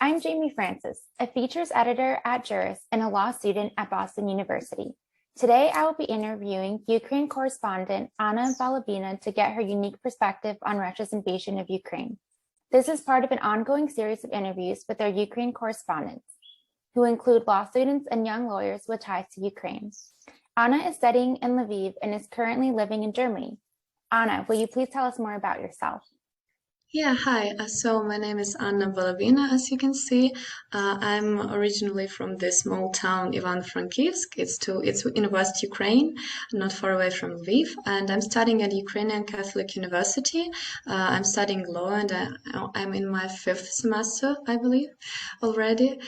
I'm Jaimee Francis, a features editor at JURIST and a law student at Boston University. Today, I will be interviewing Ukraine correspondent Anna Balabina to get her unique perspective on Russia's invasion of Ukraine. This is part of an ongoing series of interviews with our Ukraine correspondents, who include law students and young lawyers with ties to Ukraine. Anna is studying in Lviv and is currently living in Germany. Anna, will you please tell us more about yourself? Yeah, hi. So my name is Anna Balabina, as you can see. I'm originally from the small town Ivano-Frankivsk. It's in West Ukraine, not far away from Lviv, and I'm studying at Ukrainian Catholic University. I'm studying law, and I'm in my fifth semester, I believe, already.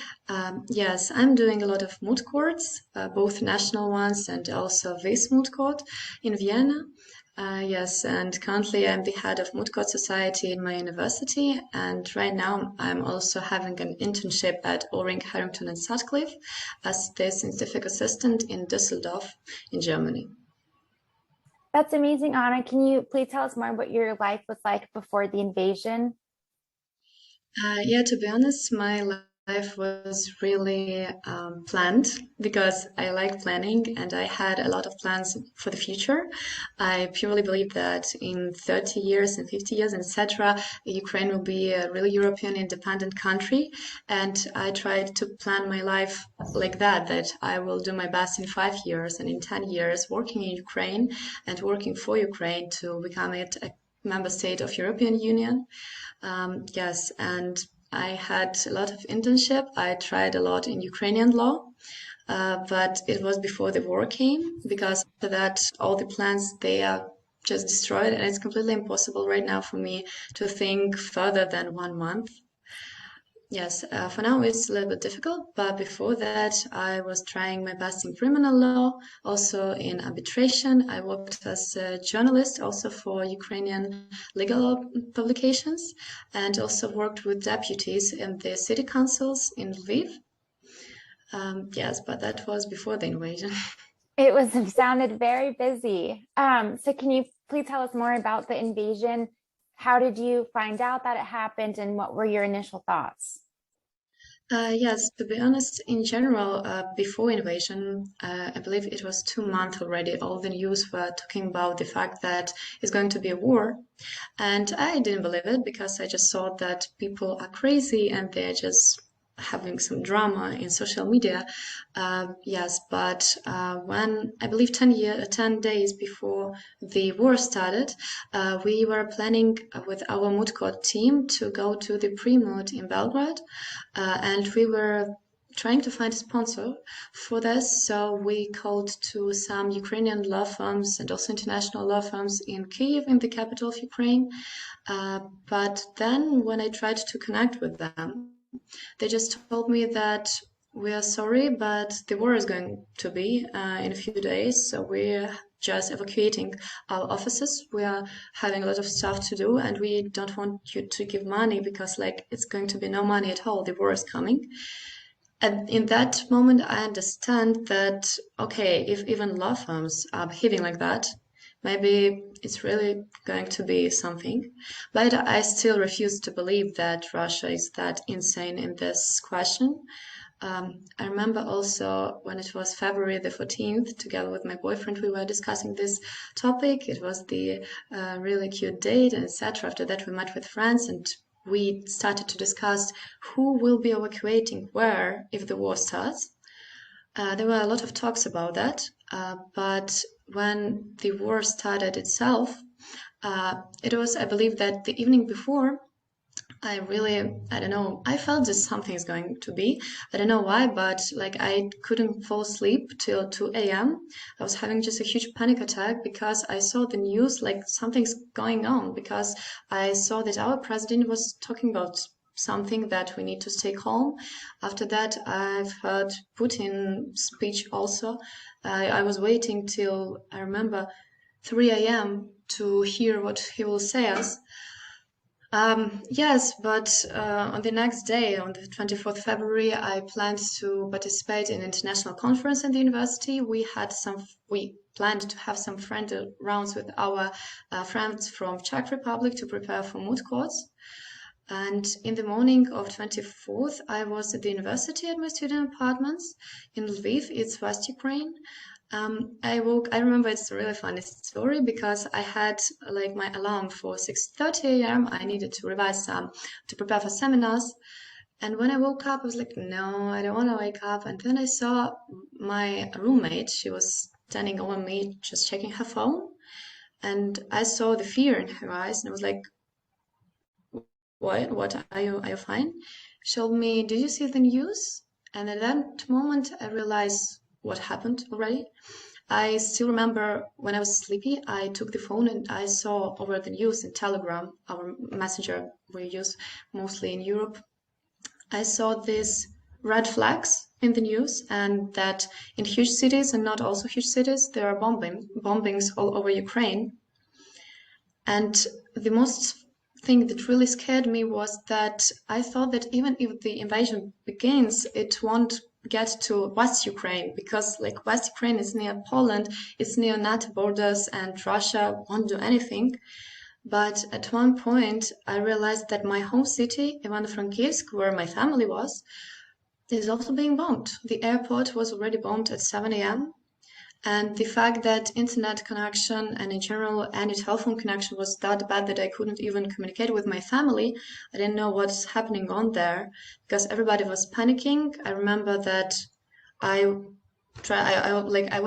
Yes, I'm doing a lot of moot courts, both national ones and also this moot court in Vienna. Yes, and currently I'm the head of Moot Court Society in my university, and right now I'm also having an internship at O-Ring, Harrington and Sutcliffe as the scientific assistant in Düsseldorf in Germany. That's amazing, Anna. Can you please tell us more what your life was like before the invasion? Yeah, to be honest, my life was really planned because I like planning and I had a lot of plans for the future. I purely believe that in 30 years and 50 years, etc., Ukraine will be a really European independent country. And I tried to plan my life like that I will do my best in 5 years and in 10 years working in Ukraine and working for Ukraine to become a member state of European Union. Yes, and I had a lot of internship. I tried a lot in Ukrainian law, but it was before the war came because after that, all the plans, they are just destroyed, and it's completely impossible right now for me to think further than 1 month. Yes, for now it's a little bit difficult, but before that I was trying my best in criminal law, also in arbitration. I worked as a journalist also for Ukrainian legal publications and also worked with deputies in the city councils in Lviv. Yes, but that was before the invasion. It was sounded very busy. So can you please tell us more about the invasion? How did you find out that it happened, and what were your initial thoughts? Yes, to be honest, in general, before invasion, I believe it was 2 months already, all the news were talking about the fact that it's going to be a war. And I didn't believe it because I just thought that people are crazy and they're just having some drama in social media. Yes, but when I believe 10 days before the war started, we were planning with our moot court team to go to the pre-moot in Belgrade, and we were trying to find a sponsor for this. So we called to some Ukrainian law firms and also international law firms in Kyiv, in the capital of Ukraine. But then when I tried to connect with them, they just told me that we are sorry, but the war is going to be in a few days. So we're just evacuating our offices. We are having a lot of stuff to do, and we don't want you to give money because, like, it's going to be no money at all. The war is coming. And in that moment, I understand that, okay, if even law firms are behaving like that, maybe it's really going to be something. But I still refuse to believe that Russia is that insane in this question. I remember also when it was February the 14th, together with my boyfriend, we were discussing this topic. It was the really cute date and etc. After that, we met with friends and we started to discuss who will be evacuating where if the war starts. There were a lot of talks about that, but when the war started itself, it was, I believe, that the evening before, I don't know, I felt that something is going to be. I don't know why, but like I couldn't fall asleep till 2 a.m. I was having just a huge panic attack because I saw the news like something's going on, because I saw that our president was talking about something that we need to stay calm. After that, I've heard Putin's speech also. I was waiting till I remember 3 a.m. to hear what he will say us. Yes, but on the next day, on the 24th February, I planned to participate in an international conference in the university. We planned to have some friendly rounds with our friends from Czech Republic to prepare for moot courts. And in the morning of 24th, I was at the university at my student apartments in Lviv. It's West Ukraine. I remember it's a really funny story because I had like my alarm for 6:30 a.m. I needed to revise to prepare for seminars. And when I woke up, I was like, no, I don't want to wake up. And then I saw my roommate. She was standing over me, just checking her phone. And I saw the fear in her eyes, and I was like, what are you fine? She told me, did you see the news? And at that moment, I realized what happened already. I still remember when I was sleepy, I took the phone and I saw over the news in Telegram, our messenger we use mostly in Europe. I saw these red flags in the news, and that in huge cities and not also huge cities, there are bombings all over Ukraine. And the most thing that really scared me was that I thought that even if the invasion begins, it won't get to West Ukraine, because like West Ukraine is near Poland, it's near NATO borders, and Russia won't do anything. But at one point, I realized that my home city, Ivano-Frankivsk, where my family was, is also being bombed. The airport was already bombed at 7 a.m. And the fact that internet connection and in general any telephone connection was that bad that I couldn't even communicate with my family, I didn't know what's happening on there because everybody was panicking. I remember that when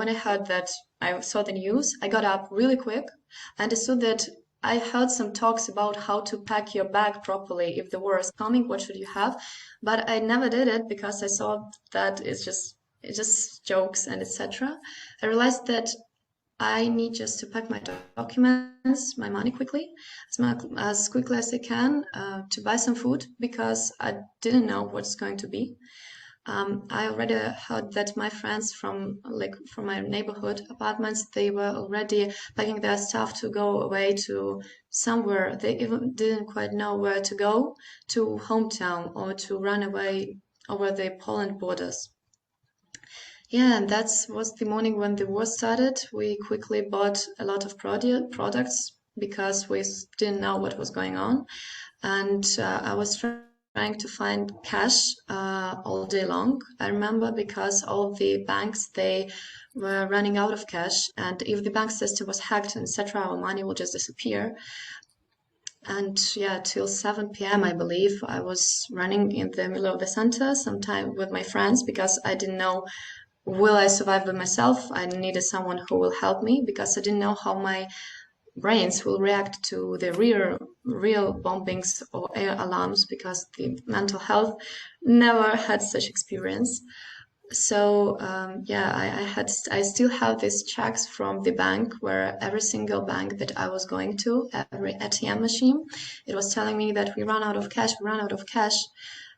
I heard that I saw the news, I got up really quick and I saw that I heard some talks about how to pack your bag properly if the war is coming, what should you have? But I never did it because I saw that it's just jokes and etc. I realized that I need just to pack my documents, my money quickly, as quickly as I can, to buy some food because I didn't know what's going to be. I already heard that my friends from my neighborhood apartments, they were already packing their stuff to go away to somewhere. They even didn't quite know where to go, to hometown or to run away over the Poland borders. Yeah, and that was the morning when the war started. We quickly bought a lot of products because we didn't know what was going on. And I was trying to find cash all day long. I remember because all the banks, they were running out of cash. And if the bank system was hacked, etc., our money will just disappear. And yeah, till 7 p.m., I believe, I was running in the middle of the center sometime with my friends because I didn't know will I survive by myself? I needed someone who will help me because I didn't know how my brains will react to the real bombings or air alarms because the mental health never had such experience. So yeah, I still have these checks from the bank where every single bank that I was going to, every ATM machine, it was telling me that we run out of cash, we run out of cash.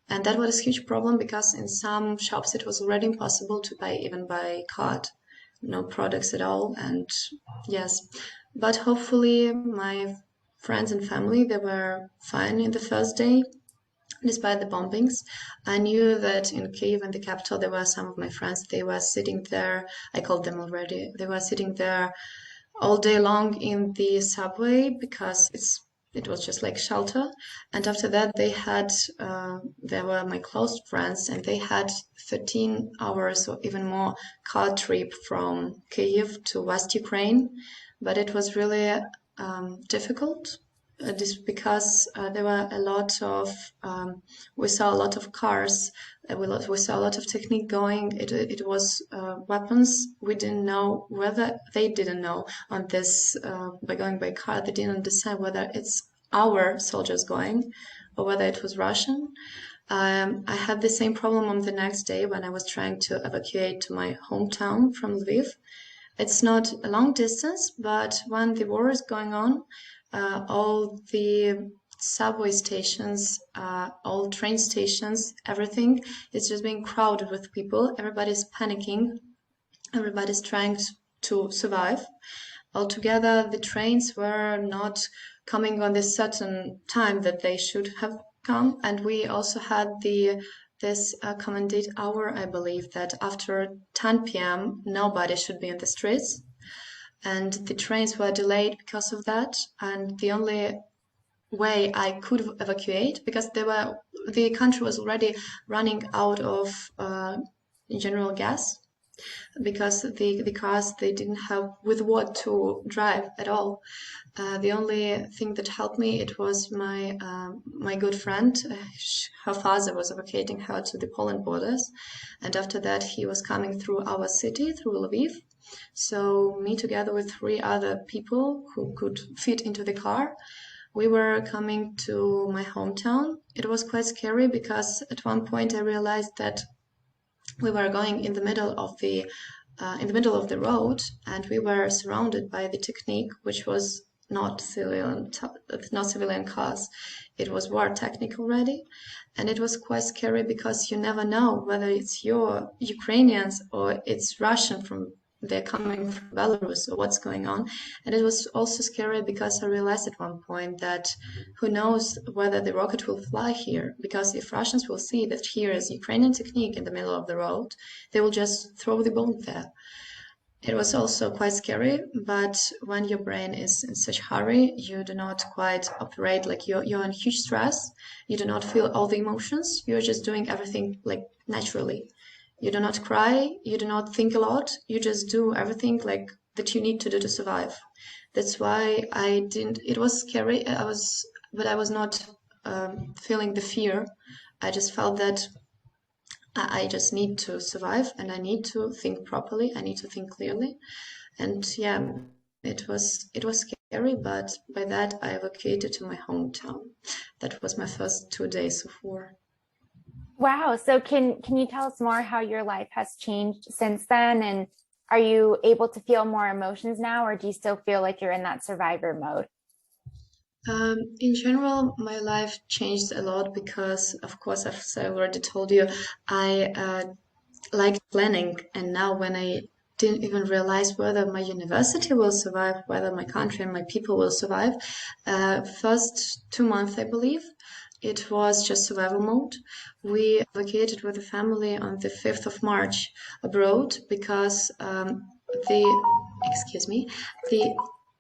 And that was a huge problem because in some shops it was already impossible to pay even by card, no products at all. And yes, but hopefully my friends and family, they were fine in the first day, despite the bombings. I knew that in Kyiv, in the capital, there were some of my friends, they were sitting there, I called them already, they were sitting there all day long in the subway because it was just like shelter. And after that, they were my close friends, and they had 13 hours or even more car trip from Kyiv to West Ukraine. But it was really difficult. Just because there were a lot of, we saw a lot of cars, we saw a lot of technique going. It was weapons. We didn't know whether they didn't know on this by going by car. They didn't decide whether it's our soldiers going or whether it was Russian. I had the same problem on the next day when I was trying to evacuate to my hometown from Lviv. It's not a long distance, but when the war is going on, all the subway stations, all train stations, everything is just being crowded with people. Everybody's panicking. Everybody's trying to survive. Altogether, the trains were not coming on this certain time that they should have come. And we also had this commanded hour, I believe, that after 10 p.m., nobody should be in the streets. And the trains were delayed because of that. And the only way I could evacuate because the country was already running out of general gas because the cars they didn't have with what to drive at all. The only thing that helped me it was my good friend. Her father was evacuating her to the Poland borders, and after that he was coming through our city through Lviv. So me together with three other people who could fit into the car, we were coming to my hometown. It was quite scary because at one point I realized that we were going in the middle of the road, and we were surrounded by the technique, which was not civilian cars. It was war technique already, and it was quite scary because you never know whether it's your Ukrainians or it's Russian from they're coming from Belarus or what's going on. And it was also scary because I realized at one point that who knows whether the rocket will fly here, because if Russians will see that here is Ukrainian technique in the middle of the road, they will just throw the bomb there. It was also quite scary, but when your brain is in such hurry, you do not quite operate like you're in huge stress. You do not feel all the emotions. You're just doing everything like naturally. You do not cry. You do not think a lot. You just do everything like that you need to do to survive. That's why I didn't. It was scary. But I was not feeling the fear. I just felt that I just need to survive and I need to think properly. I need to think clearly. And yeah, it was scary, but by that I evacuated to my hometown. That was my first 2 days of war. Wow. So can you tell us more how your life has changed since then? And are you able to feel more emotions now, or do you still feel like you're in that survivor mode? In general, my life changed a lot because, of course, as I already told you, I liked planning, and now when I didn't even realize whether my university will survive, whether my country and my people will survive, first 2 months, I believe, it was just survival mode. We vacated with the family on the 5th of March abroad because the, excuse me, the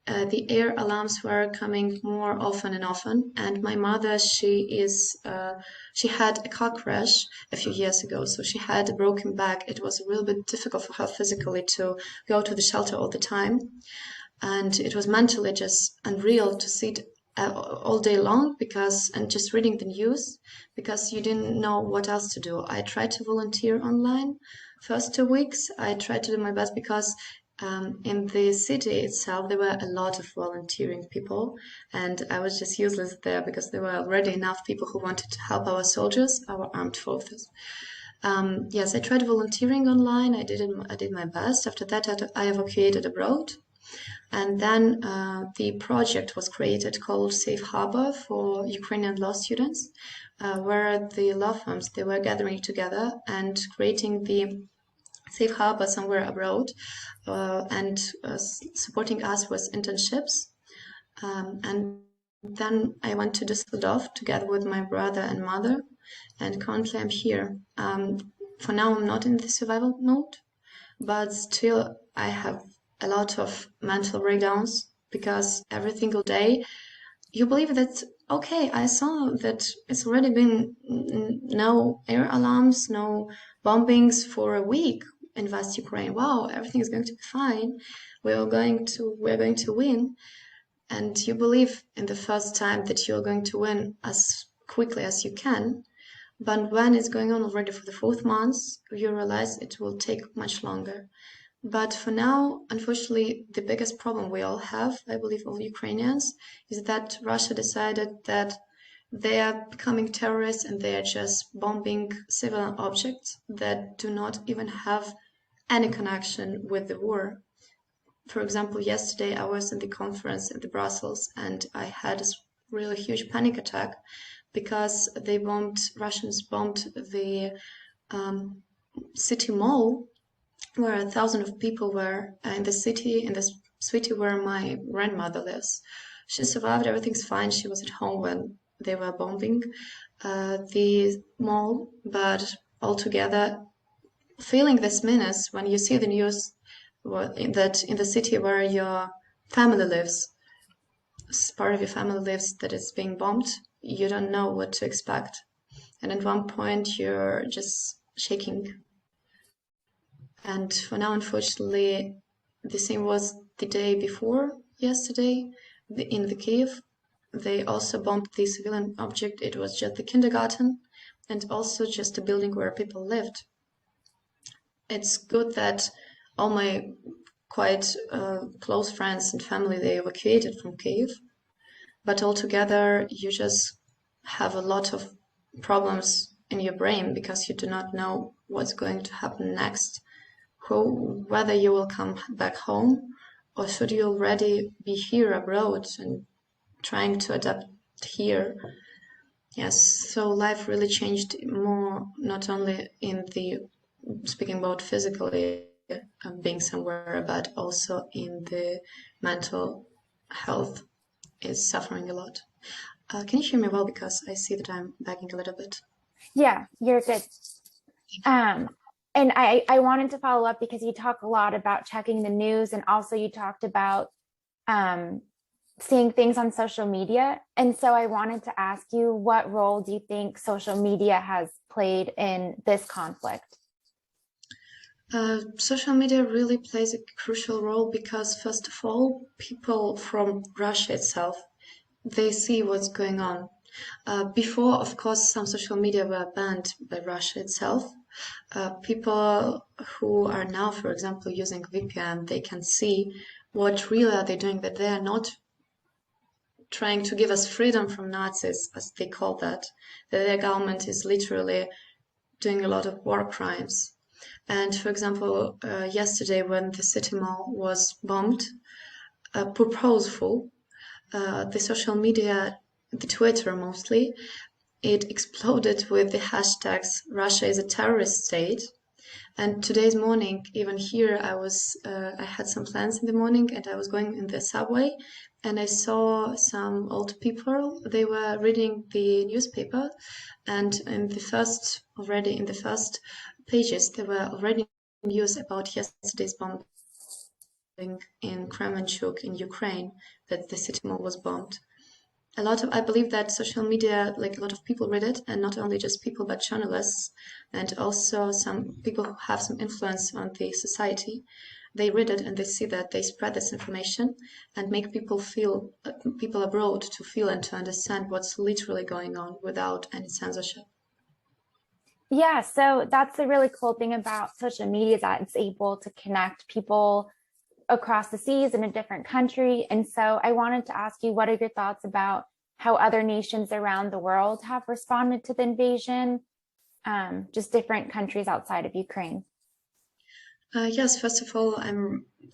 the air alarms were coming more often and often. And my mother, she had a car crash a few years ago, so she had a broken back. It was a little bit difficult for her physically to go to the shelter all the time, and it was mentally just unreal to sit all day long and just reading the news because you didn't know what else to do. I tried to volunteer online. First 2 weeks, I tried to do my best because in the city itself, there were a lot of volunteering people, and I was just useless there because there were already enough people who wanted to help our soldiers, our armed forces. Yes, I tried volunteering online. I did my best. After that, I evacuated abroad. And then the project was created called Safe Harbor for Ukrainian law students, where the law firms, they were gathering together and creating the safe harbor somewhere abroad and supporting us with internships. And then I went to Düsseldorf together with my brother and mother, and currently I'm here. For now, I'm not in the survival mode, but still I have a lot of mental breakdowns because every single day you believe that, okay, I saw that it's already been no air alarms, no bombings for a week in West Ukraine. Wow, everything is going to be fine. We're going to win. And you believe in the first time that you're going to win as quickly as you can. But when it's going on already for the 4th month, you realize it will take much longer. But for now, unfortunately, the biggest problem we all have, I believe all Ukrainians, is that Russia decided that they are becoming terrorists and they are just bombing civilian objects that do not even have any connection with the war. For example, yesterday I was in the conference in Brussels and I had a really huge panic attack because Russians bombed the city mall where 1,000 of people were in the city where my grandmother lives. She survived, everything's fine. She was at home when they were bombing the mall, but altogether, feeling this menace when you see the news that in the city where your family lives, part of your family lives that is being bombed, you don't know what to expect. And at one point, you're just shaking. And for now, unfortunately, the same was the day before yesterday in the Kiev. They also bombed the civilian object. It was just the kindergarten and also just a building where people lived. It's good that all my quite close friends and family, they evacuated from Kiev, but altogether you just have a lot of problems in your brain because you do not know what's going to happen next, whether you will come back home or should you already be here abroad and trying to adapt here. Yes, so life really changed more, not only in the speaking about physically being somewhere, but also in the mental health is suffering a lot. Can you hear me well? Because I see that I'm lagging a little bit. Yeah, you're good. And I wanted to follow up because you talk a lot about checking the news, and also you talked about seeing things on social media. And so I wanted to ask you, what role do you think social media has played in this conflict? Social media really plays a crucial role because, first of all, people from Russia itself, they see what's going on. Before, of course, some social media were banned by Russia itself. People who are now, for example, using VPN, they can see what really are they doing, that they are not trying to give us freedom from Nazis, as they call that their government is literally doing a lot of war crimes. And for example, yesterday when the city mall was bombed, purposeful, the social media, the Twitter mostly, it exploded with the hashtags Russia is a terrorist state. And today's morning, even here, I had some plans in the morning and I was going in the subway and I saw some old people. They were reading the newspaper and already in the first pages, there were already news about yesterday's bombing in Kremenchuk in Ukraine, that the city mall was bombed. I believe that social media, like a lot of people read it, and not only just people, but journalists, and also some people who have some influence on the society. They read it and they see that they spread this information and make people people abroad to feel and to understand what's literally going on without any censorship. Yeah, so that's the really cool thing about social media, that it's able to connect people across the seas in a different country. And so I wanted to ask you, what are your thoughts about how other nations around the world have responded to the invasion, just different countries outside of Ukraine? Yes, first of all,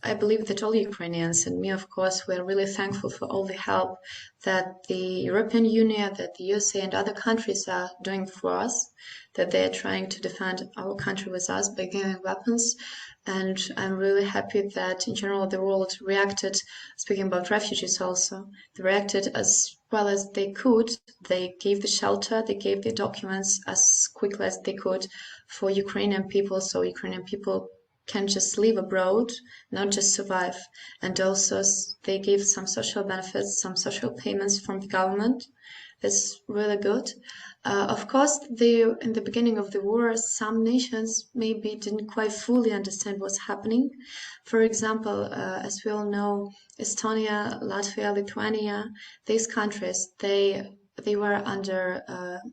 I believe that all Ukrainians and me, of course, we're really thankful for all the help that the European Union, that the USA and other countries are doing for us, that they're trying to defend our country with us by giving weapons. And I'm really happy that in general the world reacted, speaking about refugees also, they reacted as well as they could. They gave the shelter, they gave the documents as quickly as they could for Ukrainian people, so Ukrainian people can just live abroad, not just survive. And also they give some social benefits, some social payments from the government. That's really good. Of course, in the beginning of the war, some nations maybe didn't quite fully understand what's happening. For example, as we all know, Estonia, Latvia, Lithuania, these countries, they were under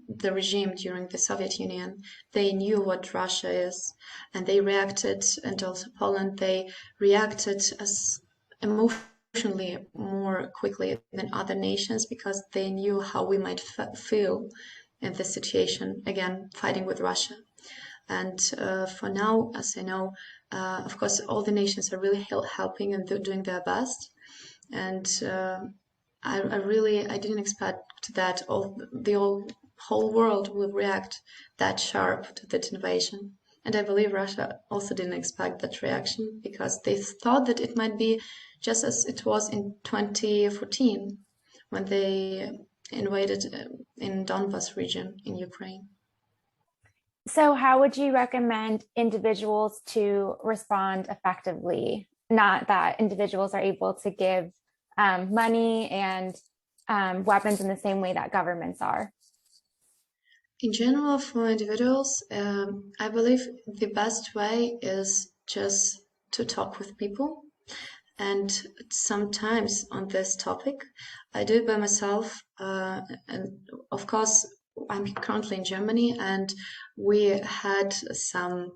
the regime during the Soviet Union. They knew what Russia is, and they reacted, and also Poland, they reacted as emotionally more quickly than other nations because they knew how we might feel in this situation, again, fighting with Russia. And for now, as I know, of course, all the nations are really helping and doing their best. And I didn't expect that the whole world will react that sharp to that invasion. And I believe Russia also didn't expect that reaction because they thought that it might be just as it was in 2014 when they invaded in Donbas region in Ukraine. So how would you recommend individuals to respond effectively? Not that individuals are able to give money and weapons in the same way that governments are? In general, for individuals, I believe the best way is just to talk with people. And sometimes on this topic, I do it by myself. And of course, I'm currently in Germany, and we had some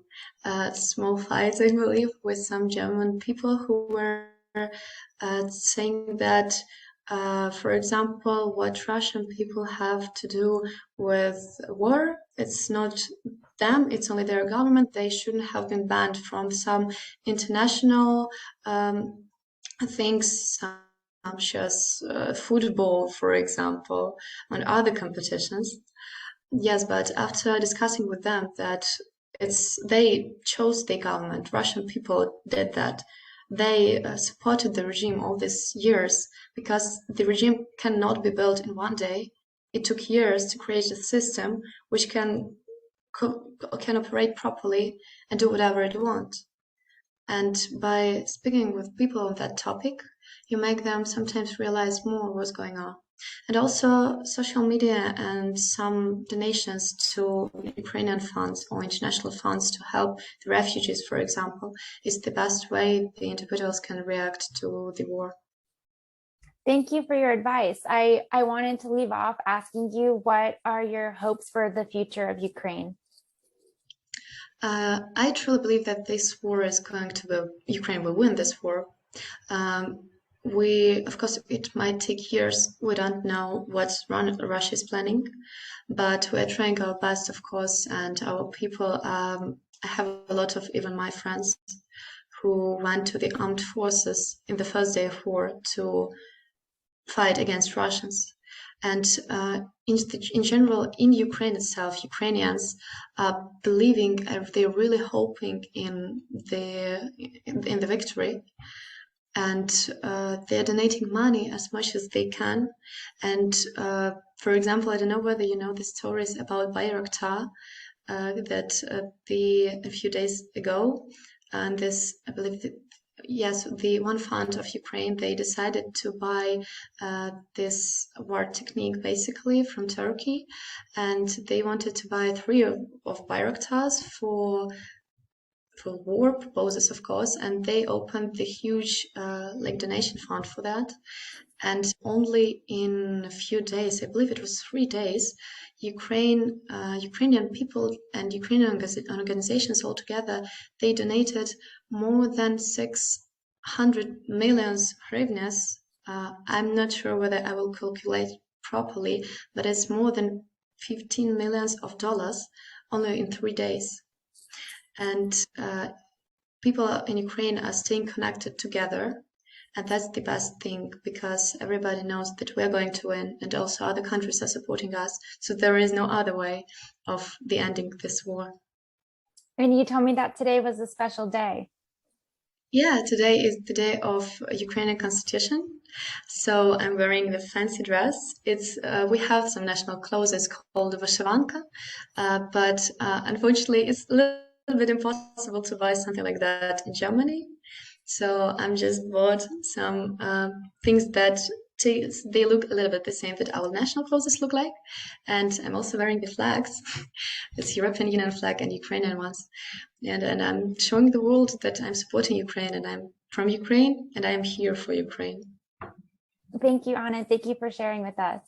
small fights, I believe, with some German people who were saying that, for example, what Russian people have to do with war, it's not them, it's only their government. They shouldn't have been banned from some international things, such as football, for example, and other competitions. Yes, but after discussing with them that they chose the government, Russian people did that. They supported the regime all these years because the regime cannot be built in one day. It took years to create a system which can operate properly and do whatever it wants. And by speaking with people on that topic, you make them sometimes realize more what's going on. And also, social media and some donations to Ukrainian funds or international funds to help the refugees, for example, is the best way the individuals can react to the war. Thank you for your advice. I wanted to leave off asking you, what are your hopes for the future of Ukraine? I truly believe that this war is going to be, Ukraine will win this war. Of course, it might take years. We don't know what Russia is planning, but we're trying our best, of course, and our people. I have a lot of even my friends who went to the armed forces in the first day of war to fight against Russians. And in general, in Ukraine itself, Ukrainians are believing, they're really hoping in the victory, and they're donating money as much as they can. And for example, I don't know whether you know the stories about Bayraktar that a few days ago, and this, I believe, yes, the one fund of Ukraine, they decided to buy this war technique basically from Turkey, and they wanted to buy 3 of Bayraktars for war purposes, of course, and they opened the huge donation fund for that. And only in a few days, I believe it was 3 days, Ukrainian people and Ukrainian organizations altogether, they donated more than 600 million hryvnias. I'm not sure whether I will calculate properly, but it's more than 15 millions of dollars only in 3 days. And people in Ukraine are staying connected together. And that's the best thing, because everybody knows that we're going to win, and also other countries are supporting us. So there is no other way of the ending this war. And you told me that today was a special day. Yeah, today is the day of Ukrainian Constitution. So I'm wearing the fancy dress. We have some national clothes, it's called vyshyvanka, but unfortunately it's a little bit impossible to buy something like that in Germany. So I'm just bought some things that they look a little bit the same that our national clothes look like. And I'm also wearing the flags. It's European Union flag and Ukrainian ones. And I'm showing the world that I'm supporting Ukraine, and I'm from Ukraine, and I am here for Ukraine. Thank you, Anna. Thank you for sharing with us.